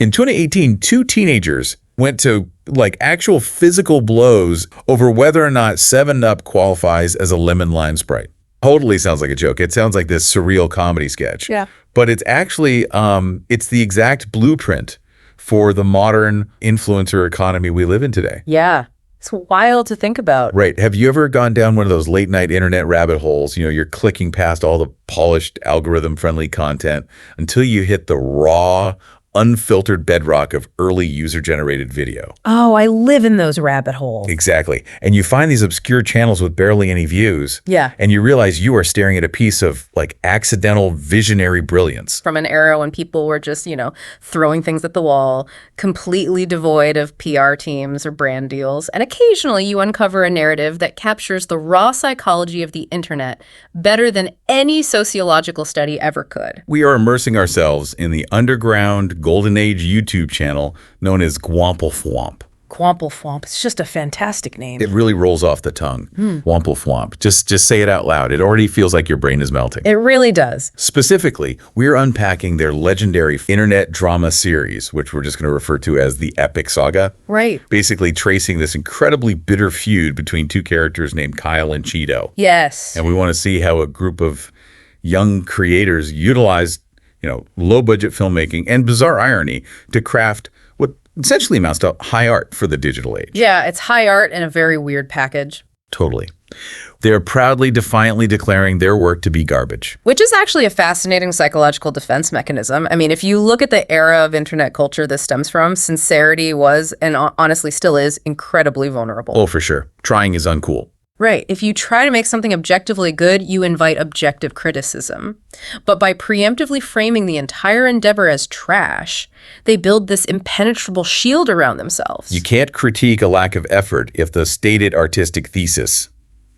In 2018, two teenagers went to like actual physical blows over whether or not 7-Up qualifies as a lemon lime Sprite. Totally sounds like a joke. It sounds like this surreal comedy sketch. Yeah. But it's actually, it's the exact blueprint for the modern influencer economy we live in today. Yeah. It's wild to think about. Right. Have you ever gone down one of those late night internet rabbit holes? You know, you're clicking past all the polished algorithm friendly content until you hit the raw, unfiltered bedrock of early user-generated video. Oh, I live in those rabbit holes. Exactly. And you find these obscure channels with barely any views. Yeah. And you realize you are staring at a piece of like accidental visionary brilliance. From an era when people were just, throwing things at the wall, completely devoid of PR teams or brand deals. And occasionally you uncover a narrative that captures the raw psychology of the internet better than any sociological study ever could. We are immersing ourselves in the underground Golden Age YouTube channel known as Gwamplefwamp. Gwamplefwamp. It's just a fantastic name. It really rolls off the tongue. Gwamplefwamp. Just say it out loud. It already feels like your brain is melting. It really does. Specifically, we're unpacking their legendary internet drama series, which we're just going to refer to as the Epic Saga. Right. Basically tracing this incredibly bitter feud between two characters named Kyle and Cheeto. Yes. And we want to see how a group of young creators utilized low-budget filmmaking and bizarre irony to craft what essentially amounts to high art for the digital age. Yeah, it's high art in a very weird package. Totally. They're proudly, defiantly declaring their work to be garbage. Which is actually a fascinating psychological defense mechanism. I mean, if you look at the era of internet culture this stems from, sincerity was, and honestly still is, incredibly vulnerable. Oh, for sure. Trying is uncool. Right. If you try to make something objectively good, you invite objective criticism. But by preemptively framing the entire endeavor as trash, they build this impenetrable shield around themselves. You can't critique a lack of effort if the stated artistic thesis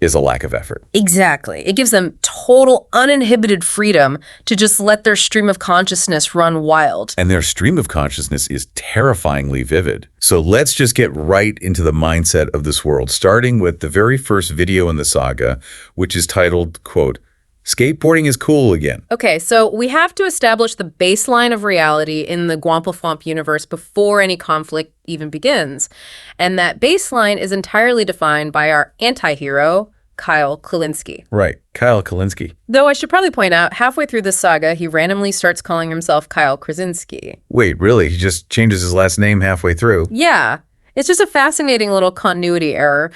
is a lack of effort. Exactly. It gives them total uninhibited freedom to just let their stream of consciousness run wild. And their stream of consciousness is terrifyingly vivid. So let's just get right into the mindset of this world, starting with the very first video in the saga, which is titled, quote, "Skateboarding is cool again." Okay, so we have to establish the baseline of reality in the Gwamplefwamp universe before any conflict even begins. And that baseline is entirely defined by our anti-hero, Kyle Kalinske. Right, Kyle Kalinske. Though I should probably point out, halfway through this saga, he randomly starts calling himself Kyle Krasinski. Wait, really? He just changes his last name halfway through? Yeah, it's just a fascinating little continuity error.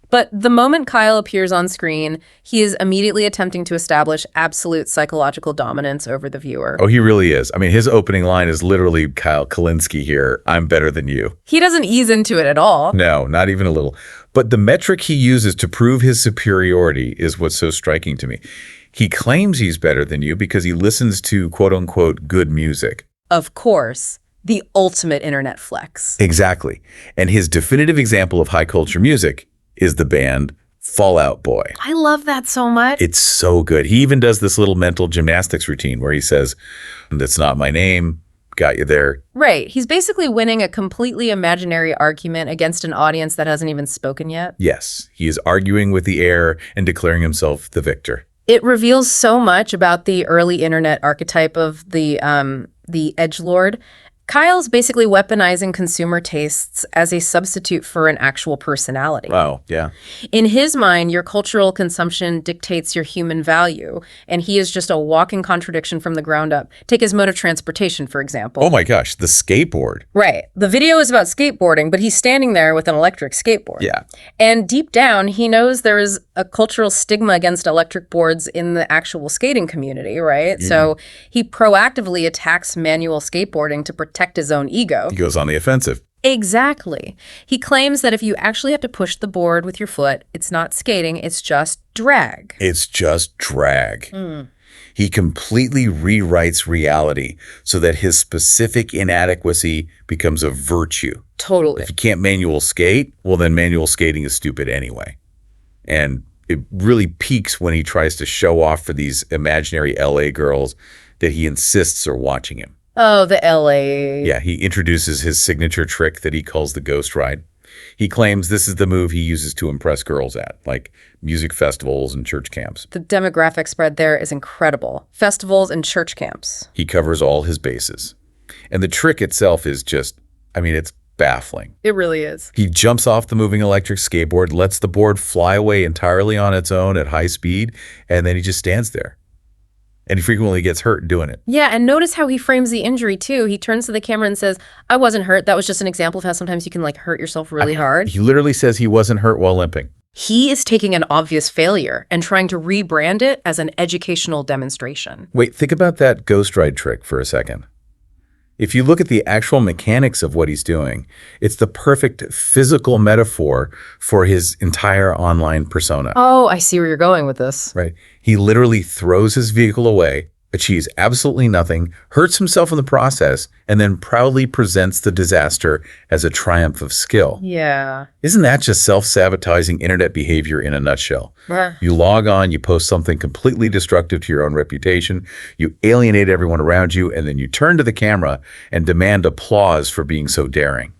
But the moment Kyle appears on screen, he is immediately attempting to establish absolute psychological dominance over the viewer. Oh, he really is. I mean, his opening line is literally Kyle Kalinske here, "I'm better than you." He doesn't ease into it at all. No, not even a little. But the metric he uses to prove his superiority is what's so striking to me. He claims he's better than you because he listens to quote unquote good music. Of course, the ultimate internet flex. Exactly. And his definitive example of high culture music is the band Fall Out Boy. I love that so much. It's so good. He even does this little mental gymnastics routine where he says, "That's not my name, got you there." Right. He's basically winning a completely imaginary argument against an audience that hasn't even spoken yet. Yes, he is arguing with the air and declaring himself the victor. It reveals so much about the early internet archetype of the edgelord. Kyle's basically weaponizing consumer tastes as a substitute for an actual personality. Wow, yeah. In his mind, your cultural consumption dictates your human value, and he is just a walking contradiction from the ground up. Take his mode of transportation, for example. Oh my gosh, the skateboard. Right. The video is about skateboarding, but he's standing there with an electric skateboard. Yeah. And deep down, he knows there is a cultural stigma against electric boards in the actual skating community, right? Mm-hmm. So he proactively attacks manual skateboarding to protect his own ego. He goes on the offensive. Exactly. He claims that if you actually have to push the board with your foot, it's not skating, it's just drag. It's just drag. He completely rewrites reality so that his specific inadequacy becomes a virtue. Totally. If you can't manual skate, well, then manual skating is stupid anyway. And it really peaks when he tries to show off for these imaginary LA girls that he insists are watching him. Oh, the LA. Yeah, he introduces his signature trick that he calls the ghost ride. He claims this is the move he uses to impress girls at, like music festivals and church camps. The demographic spread there is incredible. Festivals and church camps. He covers all his bases. And the trick itself is just, I mean, it's baffling. It really is. He jumps off the moving electric skateboard, lets the board fly away entirely on its own at high speed, and then he just stands there. And he frequently gets hurt doing it. Yeah, and notice how he frames the injury, too. He turns to the camera and says, I wasn't hurt. That was just an example of how sometimes you can, hurt yourself really hard. He literally says he wasn't hurt while limping. He is taking an obvious failure and trying to rebrand it as an educational demonstration. Wait, think about that ghost ride trick for a second. If you look at the actual mechanics of what he's doing, it's the perfect physical metaphor for his entire online persona. Oh, I see where you're going with this. Right. He literally throws his vehicle away, achieves absolutely nothing, hurts himself in the process, and then proudly presents the disaster as a triumph of skill. Yeah. Isn't that just self-sabotaging internet behavior in a nutshell? You log on, you post something completely destructive to your own reputation, you alienate everyone around you, and then you turn to the camera and demand applause for being so daring.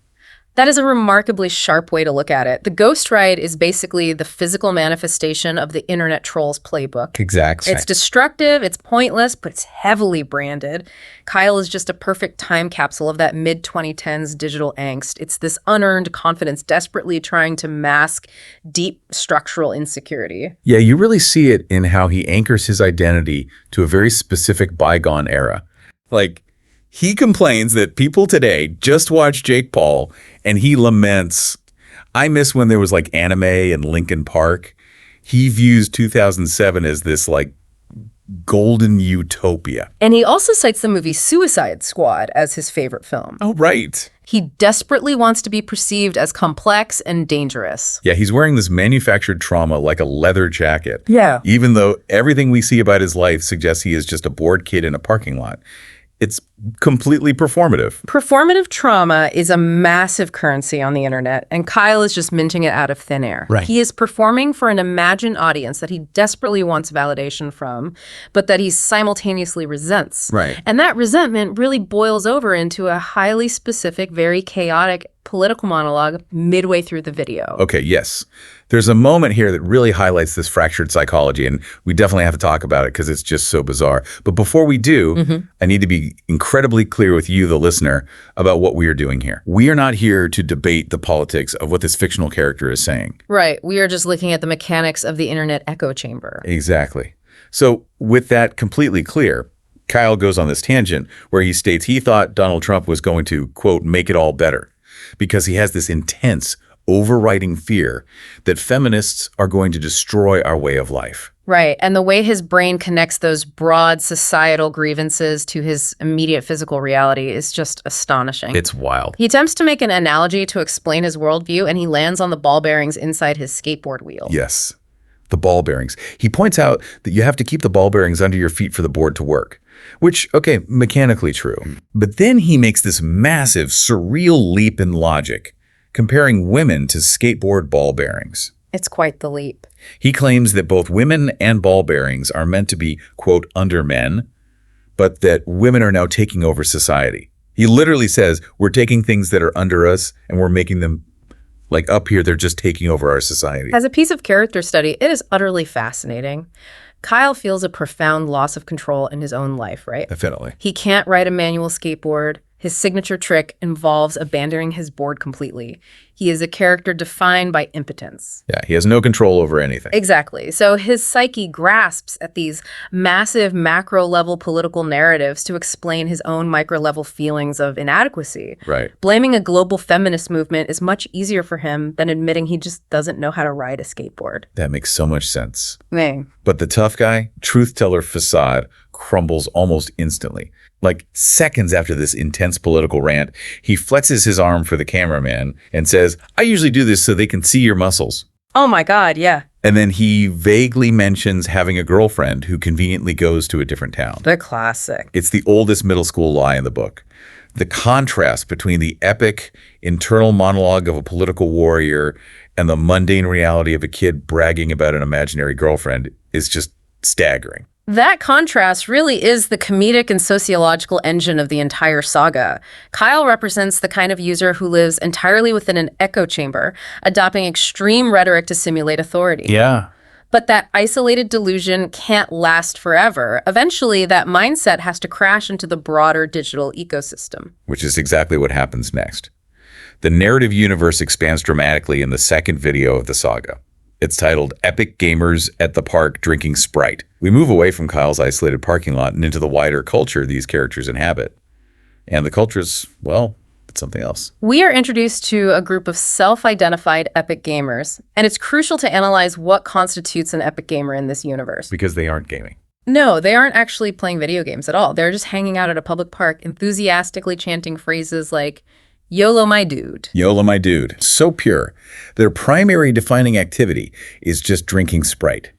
That is a remarkably sharp way to look at it. The ghost ride is basically the physical manifestation of the internet troll's playbook. Exactly. It's destructive, it's pointless, but it's heavily branded. Kyle is just a perfect time capsule of that mid-2010s digital angst. It's this unearned confidence desperately trying to mask deep structural insecurity. Yeah, you really see it in how he anchors his identity to a very specific bygone era. He complains that people today just watch Jake Paul, and he laments, I miss when there was anime and Linkin Park. He views 2007 as this golden utopia. And he also cites the movie Suicide Squad as his favorite film. Oh, right. He desperately wants to be perceived as complex and dangerous. Yeah, he's wearing this manufactured trauma like a leather jacket. Yeah. Even though everything we see about his life suggests he is just a bored kid in a parking lot. It's completely performative. Performative trauma is a massive currency on the internet, and Kyle is just minting it out of thin air. Right. He is performing for an imagined audience that he desperately wants validation from, but that he simultaneously resents. Right. And that resentment really boils over into a highly specific, very chaotic political monologue midway through the video. Okay, yes. There's a moment here that really highlights this fractured psychology, and we definitely have to talk about it because it's just so bizarre. But before we do, I need to be incredibly clear with you, the listener, about what we are doing here. We are not here to debate the politics of what this fictional character is saying. Right. We are just looking at the mechanics of the internet echo chamber. Exactly. So with that completely clear, Kyle goes on this tangent where he states he thought Donald Trump was going to, quote, make it all better, because he has this intense, overriding fear that feminists are going to destroy our way of life. Right. And the way his brain connects those broad societal grievances to his immediate physical reality is just astonishing. It's wild. He attempts to make an analogy to explain his worldview, and he lands on the ball bearings inside his skateboard wheel. Yes, the ball bearings. He points out that you have to keep the ball bearings under your feet for the board to work, which, okay, mechanically true. But then he makes this massive, surreal leap in logic, comparing women to skateboard ball bearings. It's quite the leap. He claims that both women and ball bearings are meant to be, quote, under men, but that women are now taking over society. He literally says, we're taking things that are under us and we're making them up here, they're just taking over our society. As a piece of character study, it is utterly fascinating. Kyle feels a profound loss of control in his own life, right? Definitely. He can't ride a manual skateboard. His signature trick involves abandoning his board completely. He is a character defined by impotence. Yeah, he has no control over anything. Exactly. So his psyche grasps at these massive macro-level political narratives to explain his own micro-level feelings of inadequacy. Right. Blaming a global feminist movement is much easier for him than admitting he just doesn't know how to ride a skateboard. That makes so much sense. Man. But the tough guy, truth-teller facade crumbles almost instantly. Seconds after this intense political rant, he flexes his arm for the cameraman and says, I usually do this so they can see your muscles. Oh my God, yeah. And then he vaguely mentions having a girlfriend who conveniently goes to a different town. The classic. It's the oldest middle school lie in the book. The contrast between the epic internal monologue of a political warrior and the mundane reality of a kid bragging about an imaginary girlfriend is just staggering. That contrast really is the comedic and sociological engine of the entire saga. Kyle represents the kind of user who lives entirely within an echo chamber, adopting extreme rhetoric to simulate authority. Yeah. But that isolated delusion can't last forever. Eventually, that mindset has to crash into the broader digital ecosystem. Which is exactly what happens next. The narrative universe expands dramatically in the second video of the saga. It's titled Epic Gamers at the Park Drinking Sprite. We move away from Kyle's isolated parking lot and into the wider culture these characters inhabit. And the culture's, well, it's something else. We are introduced to a group of self-identified epic gamers, and it's crucial to analyze what constitutes an epic gamer in this universe. Because they aren't gaming. No, they aren't actually playing video games at all. They're just hanging out at a public park, enthusiastically chanting phrases like, "YOLO my dude." YOLO my dude. So pure. Their primary defining activity is just drinking Sprite.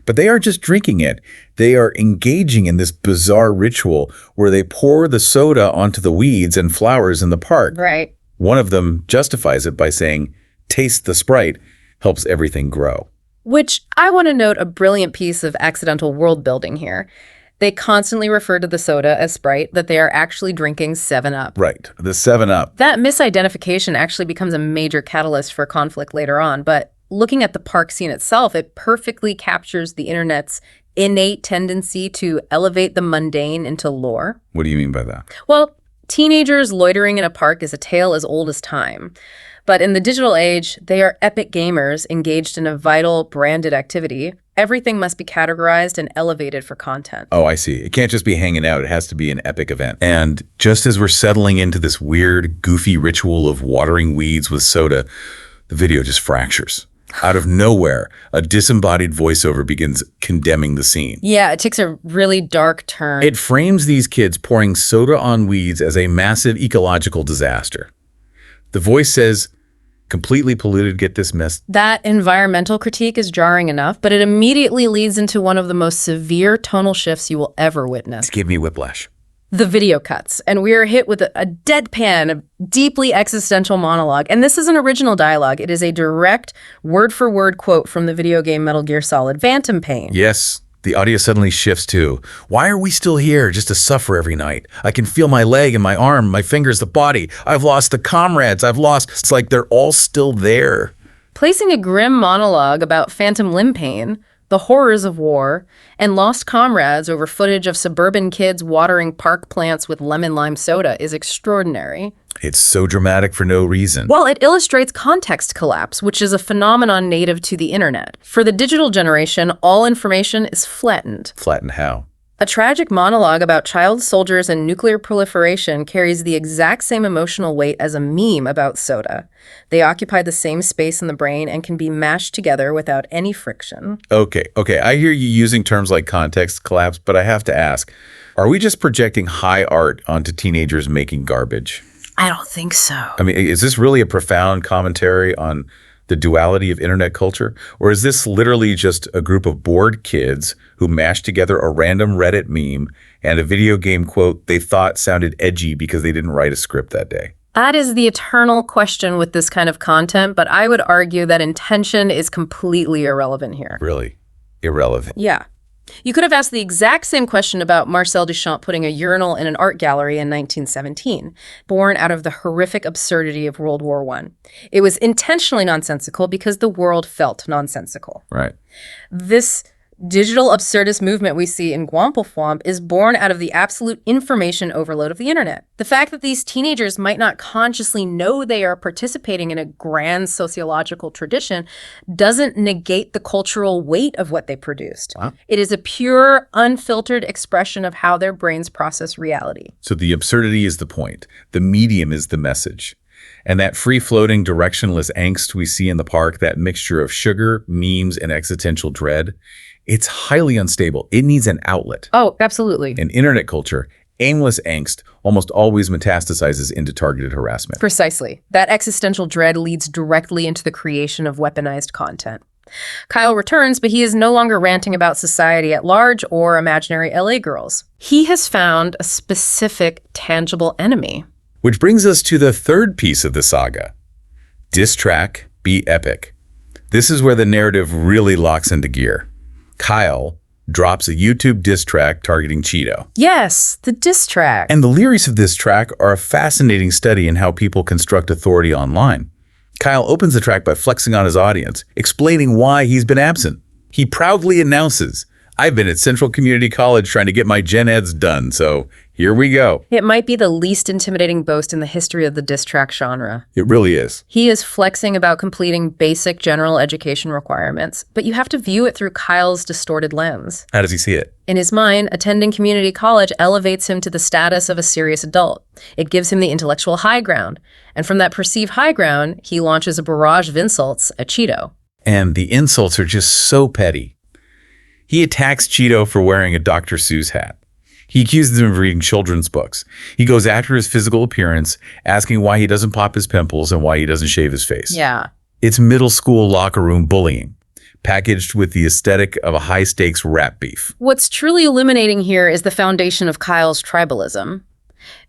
But they aren't just drinking it. They are engaging in this bizarre ritual where they pour the soda onto the weeds and flowers in the park. Right. One of them justifies it by saying, "Taste the Sprite helps everything grow." Which I want to note a brilliant piece of accidental world building here. They constantly refer to the soda as Sprite, that they are actually drinking 7-Up. Right, the 7-Up. That misidentification actually becomes a major catalyst for conflict later on, but looking at the park scene itself, it perfectly captures the internet's innate tendency to elevate the mundane into lore. What do you mean by that? Well, teenagers loitering in a park is a tale as old as time. But in the digital age, they are epic gamers engaged in a vital, branded activity. Everything must be categorized and elevated for content. Oh, I see. It can't just be hanging out. It has to be an epic event. And just as we're settling into this weird, goofy ritual of watering weeds with soda, the video just fractures. Out of nowhere, a disembodied voiceover begins condemning the scene. Yeah, it takes a really dark turn. It frames these kids pouring soda on weeds as a massive ecological disaster. The voice says, "Completely polluted, get this mess." That environmental critique is jarring enough, but it immediately leads into one of the most severe tonal shifts you will ever witness. It gave me whiplash. The video cuts, and we are hit with a deadpan, a deeply existential monologue. And this isn't original dialogue. It is a direct, word-for-word quote from the video game Metal Gear Solid Phantom Pain. Yes, the audio suddenly shifts to, "Why are we still here just to suffer every night? I can feel my leg and my arm, my fingers, the body. I've lost the comrades. It's like they're all still there." Placing a grim monologue about phantom limb pain, the horrors of war, and lost comrades over footage of suburban kids watering park plants with lemon lime soda is extraordinary. It's so dramatic for no reason. Well, it illustrates context collapse, which is a phenomenon native to the internet. For the digital generation, all information is flattened. Flattened how? A tragic monologue about child soldiers and nuclear proliferation carries the exact same emotional weight as a meme about soda. They occupy the same space in the brain and can be mashed together without any friction. Okay. I hear you using terms like context collapse, but I have to ask, are we just projecting high art onto teenagers making garbage? I don't think so. I mean, is this really a profound commentary on the duality of internet culture? Or is this literally just a group of bored kids who mashed together a random Reddit meme and a video game quote they thought sounded edgy because they didn't write a script that day? That is the eternal question with this kind of content, but I would argue that intention is completely irrelevant here. Really? Irrelevant. Yeah. You could have asked the exact same question about Marcel Duchamp putting a urinal in an art gallery in 1917, born out of the horrific absurdity of World War I. It was intentionally nonsensical because the world felt nonsensical. Right. This digital absurdist movement we see in Gwamplefwamp is born out of the absolute information overload of the internet. The fact that these teenagers might not consciously know they are participating in a grand sociological tradition doesn't negate the cultural weight of what they produced. Wow. It is a pure, unfiltered expression of how their brains process reality. So the absurdity is the point. The medium is the message. And that free-floating, directionless angst we see in the park, that mixture of sugar, memes, and existential dread, it's highly unstable. It needs an outlet. Oh, absolutely. In internet culture, aimless angst almost always metastasizes into targeted harassment. Precisely. That existential dread leads directly into the creation of weaponized content. Kyle returns, but he is no longer ranting about society at large or imaginary LA girls. He has found a specific, tangible enemy. Which brings us to the third piece of the saga. Diss track, be epic. This is where the narrative really locks into gear. Kyle drops a YouTube diss track targeting Cheeto. Yes, the diss track. And the lyrics of this track are a fascinating study in how people construct authority online. Kyle opens the track by flexing on his audience, explaining why he's been absent. He proudly announces, I've been at Central Community College trying to get my gen eds done, so here we go. It might be the least intimidating boast in the history of the diss track genre. It really is. He is flexing about completing basic general education requirements, but you have to view it through Kyle's distorted lens. How does he see it? In his mind, attending community college elevates him to the status of a serious adult. It gives him the intellectual high ground. And from that perceived high ground, he launches a barrage of insults at Cheeto. And the insults are just so petty. He attacks Cheeto for wearing a Dr. Seuss hat. He accuses him of reading children's books. He goes after his physical appearance, asking why he doesn't pop his pimples and why he doesn't shave his face. Yeah. It's middle school locker room bullying, packaged with the aesthetic of a high-stakes rap beef. What's truly illuminating here is the foundation of Kyle's tribalism.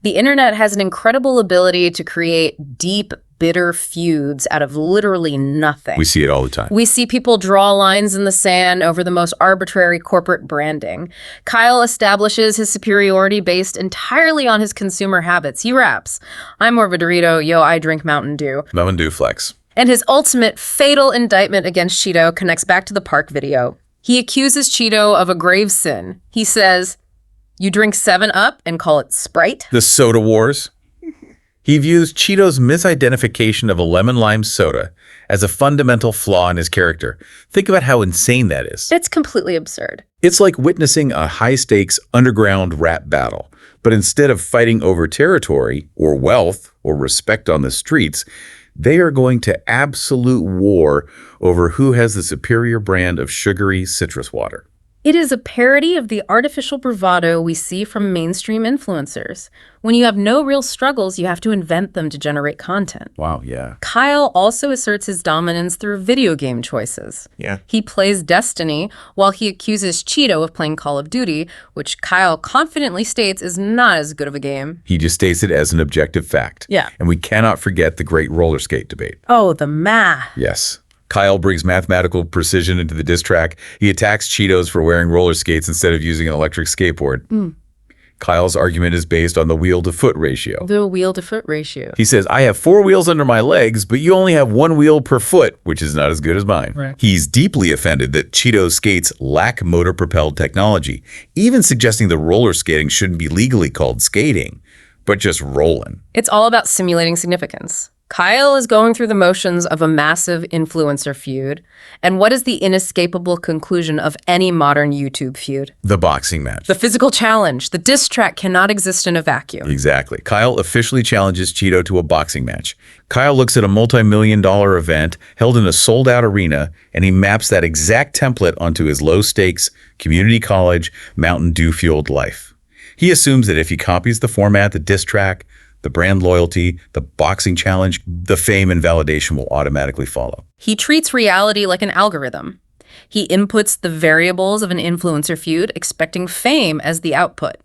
The internet has an incredible ability to create deep, bitter feuds out of literally nothing. We see it all the time. We see people draw lines in the sand over the most arbitrary corporate branding. Kyle establishes his superiority based entirely on his consumer habits. He raps, I'm more of a Dorito, yo, I drink Mountain Dew. Mountain Dew flex. And his ultimate fatal indictment against Cheeto connects back to the park video. He accuses Cheeto of a grave sin. He says, you drink 7-Up and call it Sprite? The soda wars. He views Cheeto's misidentification of a lemon-lime soda as a fundamental flaw in his character. Think about how insane that is. It's completely absurd. It's like witnessing a high-stakes underground rap battle. But instead of fighting over territory or wealth or respect on the streets, they are going to absolute war over who has the superior brand of sugary citrus water. It is a parody of the artificial bravado we see from mainstream influencers. When you have no real struggles, you have to invent them to generate content. Wow, yeah. Kyle also asserts his dominance through video game choices. Yeah. He plays Destiny while he accuses Cheeto of playing Call of Duty, which Kyle confidently states is not as good of a game. He just states it as an objective fact. Yeah. And we cannot forget the great roller skate debate. Oh, the math. Yes. Kyle brings mathematical precision into the diss track. He attacks Cheetos for wearing roller skates instead of using an electric skateboard. Kyle's argument is based on the wheel-to-foot ratio. The wheel-to-foot ratio. He says, I have 4 wheels under my legs, but you only have 1 wheel per foot, which is not as good as mine. Right. He's deeply offended that Cheeto skates lack motor-propelled technology, even suggesting that roller skating shouldn't be legally called skating, but just rolling. It's all about simulating significance. Kyle is going through the motions of a massive influencer feud. And what is the inescapable conclusion of any modern YouTube feud? The boxing match. The physical challenge. The diss track cannot exist in a vacuum. Exactly. Kyle officially challenges Cheeto to a boxing match. Kyle looks at a multi-million-dollar event held in a sold-out arena, and he maps that exact template onto his low-stakes, community college, Mountain Dew-fueled life. He assumes that if he copies the format, the diss track, the brand loyalty, the boxing challenge, the fame and validation will automatically follow. He treats reality like an algorithm. He inputs the variables of an influencer feud, expecting fame as the output.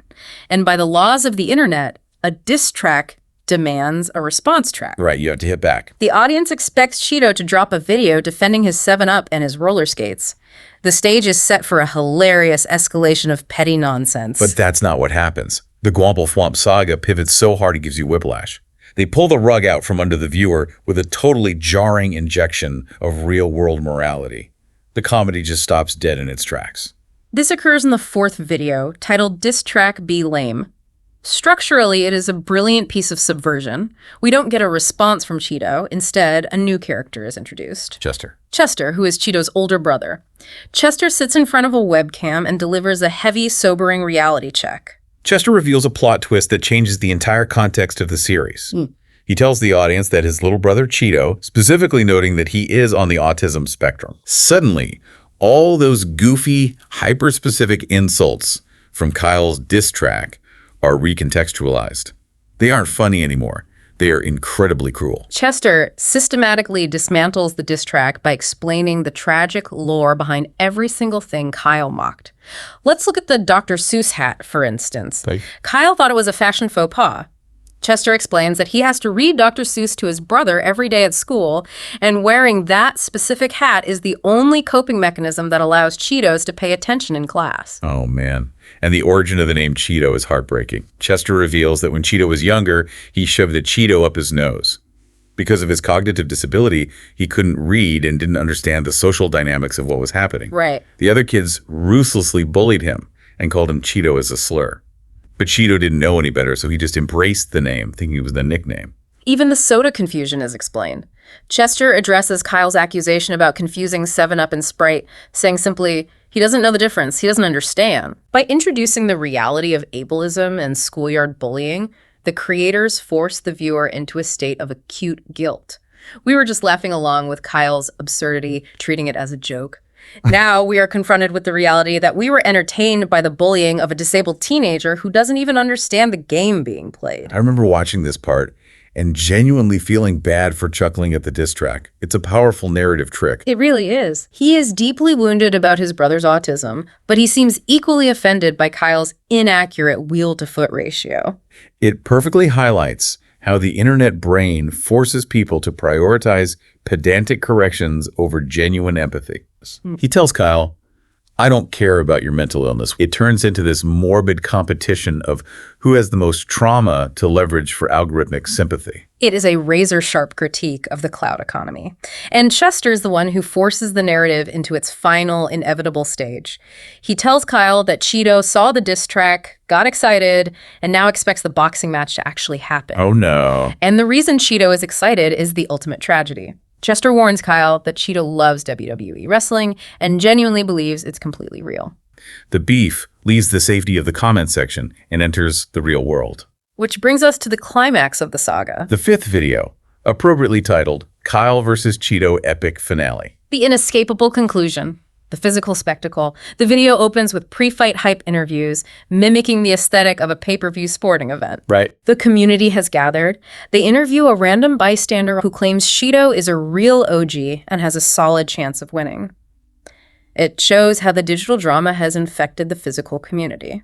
And by the laws of the internet, a diss track demands a response track. Right, you have to hit back. The audience expects Cheeto to drop a video defending his 7-Up and his roller skates. The stage is set for a hilarious escalation of petty nonsense. But that's not what happens. The Gwomple Thwomp saga pivots so hard it gives you whiplash. They pull the rug out from under the viewer with a totally jarring injection of real-world morality. The comedy just stops dead in its tracks. This occurs in the 4th video, titled Diss Track Be Lame. Structurally, it is a brilliant piece of subversion. We don't get a response from Cheeto. Instead, a new character is introduced. Chester, who is Cheeto's older brother. Chester sits in front of a webcam and delivers a heavy, sobering reality check. Chester reveals a plot twist that changes the entire context of the series. He tells the audience that his little brother Cheeto, specifically noting that he is on the autism spectrum. Suddenly, all those goofy, hyper-specific insults from Kyle's diss track are recontextualized. They aren't funny anymore. They are incredibly cruel. Chester systematically dismantles the diss track by explaining the tragic lore behind every single thing Kyle mocked. Let's look at the Dr. Seuss hat, for instance. Kyle thought it was a fashion faux pas. Chester explains that he has to read Dr. Seuss to his brother every day at school, and wearing that specific hat is the only coping mechanism that allows Cheetos to pay attention in class. Oh, man. And the origin of the name Cheeto is heartbreaking. Chester reveals that when Cheeto was younger, he shoved a Cheeto up his nose. Because of his cognitive disability, he couldn't read and didn't understand the social dynamics of what was happening. Right. The other kids ruthlessly bullied him and called him Cheeto as a slur. But Cheeto didn't know any better, so he just embraced the name, thinking it was the nickname. Even the soda confusion is explained. Chester addresses Kyle's accusation about confusing 7-Up and Sprite, saying simply, he doesn't know the difference, he doesn't understand. By introducing the reality of ableism and schoolyard bullying, the creators force the viewer into a state of acute guilt. We were just laughing along with Kyle's absurdity, treating it as a joke. Now we are confronted with the reality that we were entertained by the bullying of a disabled teenager who doesn't even understand the game being played. I remember watching this part and genuinely feeling bad for chuckling at the diss track. It's a powerful narrative trick. It really is. He is deeply wounded about his brother's autism, but he seems equally offended by Kyle's inaccurate wheel-to-foot ratio. It perfectly highlights how the internet brain forces people to prioritize pedantic corrections over genuine empathy. He tells Kyle, I don't care about your mental illness. It turns into this morbid competition of who has the most trauma to leverage for algorithmic sympathy. It is a razor-sharp critique of the cloud economy. And Chester is the one who forces the narrative into its final, inevitable stage. He tells Kyle that Cheeto saw the diss track, got excited, and now expects the boxing match to actually happen. Oh no. And the reason Cheeto is excited is the ultimate tragedy. Chester warns Kyle that Cheeto loves WWE wrestling and genuinely believes it's completely real. The beef leaves the safety of the comment section and enters the real world. Which brings us to the climax of the saga. The fifth video, appropriately titled Kyle vs. Cheeto Epic Finale. The inescapable conclusion. The physical spectacle. The video opens with pre-fight hype interviews, mimicking the aesthetic of a pay-per-view sporting event. Right. The community has gathered. They interview a random bystander who claims Cheeto is a real OG and has a solid chance of winning. It shows how the digital drama has infected the physical community.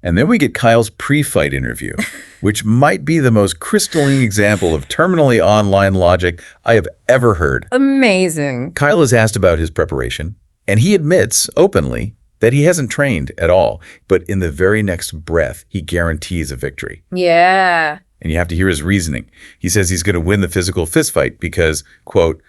And then we get Kyle's pre-fight interview, which might be the most crystalline example of terminally online logic I have ever heard. Amazing. Kyle is asked about his preparation, and he admits openly that he hasn't trained at all, but in the very next breath, he guarantees a victory. Yeah. And you have to hear his reasoning. He says he's going to win the physical fistfight because, quote,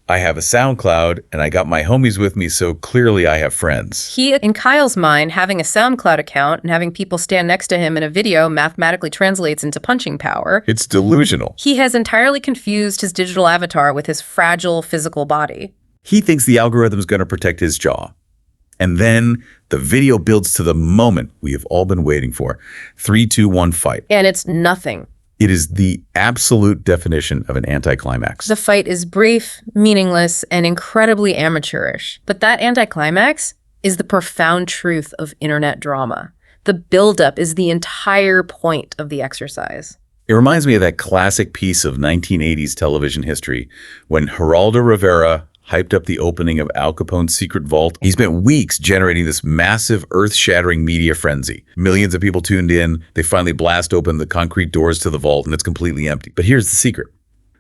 I have a SoundCloud and I got my homies with me, so clearly I have friends. In Kyle's mind, having a SoundCloud account and having people stand next to him in a video mathematically translates into punching power. It's delusional. He has entirely confused his digital avatar with his fragile physical body. He thinks the algorithm is going to protect his jaw. And then the video builds to the moment we have all been waiting for. 3, 2, 1, fight. And it's nothing. It is the absolute definition of an anticlimax. The fight is brief, meaningless, and incredibly amateurish. But that anticlimax is the profound truth of internet drama. The buildup is the entire point of the exercise. It reminds me of that classic piece of 1980s television history when Geraldo Rivera hyped up the opening of Al Capone's secret vault. He spent weeks generating this massive, earth-shattering media frenzy. Millions of people tuned in. They finally blast open the concrete doors to the vault, and it's completely empty. But here's the secret.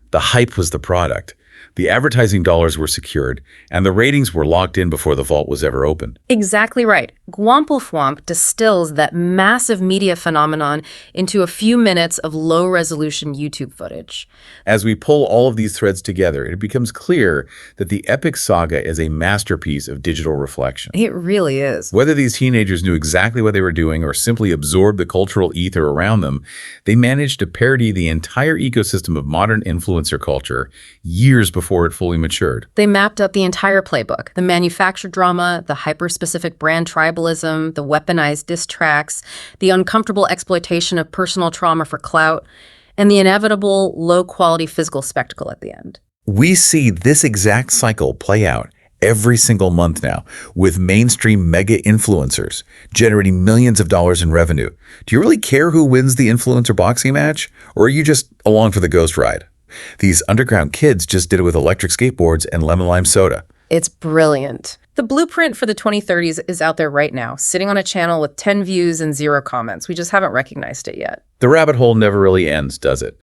The hype was the product. The advertising dollars were secured, and the ratings were locked in before the vault was ever opened. Exactly right. Gwamplethwomp distills that massive media phenomenon into a few minutes of low-resolution YouTube footage. As we pull all of these threads together, it becomes clear that the epic saga is a masterpiece of digital reflection. It really is. Whether these teenagers knew exactly what they were doing or simply absorbed the cultural ether around them, they managed to parody the entire ecosystem of modern influencer culture years before it fully matured. They mapped out the entire playbook: the manufactured drama, the hyper-specific brand tribalism, the weaponized diss tracks, the uncomfortable exploitation of personal trauma for clout, and the inevitable low-quality physical spectacle at the end. We see this exact cycle play out every single month now, with mainstream mega influencers generating millions of dollars in revenue. Do you really care who wins the influencer boxing match, or are you just along for the ghost ride? These underground kids just did it with electric skateboards and lemon lime soda. It's brilliant. The blueprint for the 2030s is out there right now, sitting on a channel with 10 views and 0 comments. We just haven't recognized it yet. The rabbit hole never really ends, does it?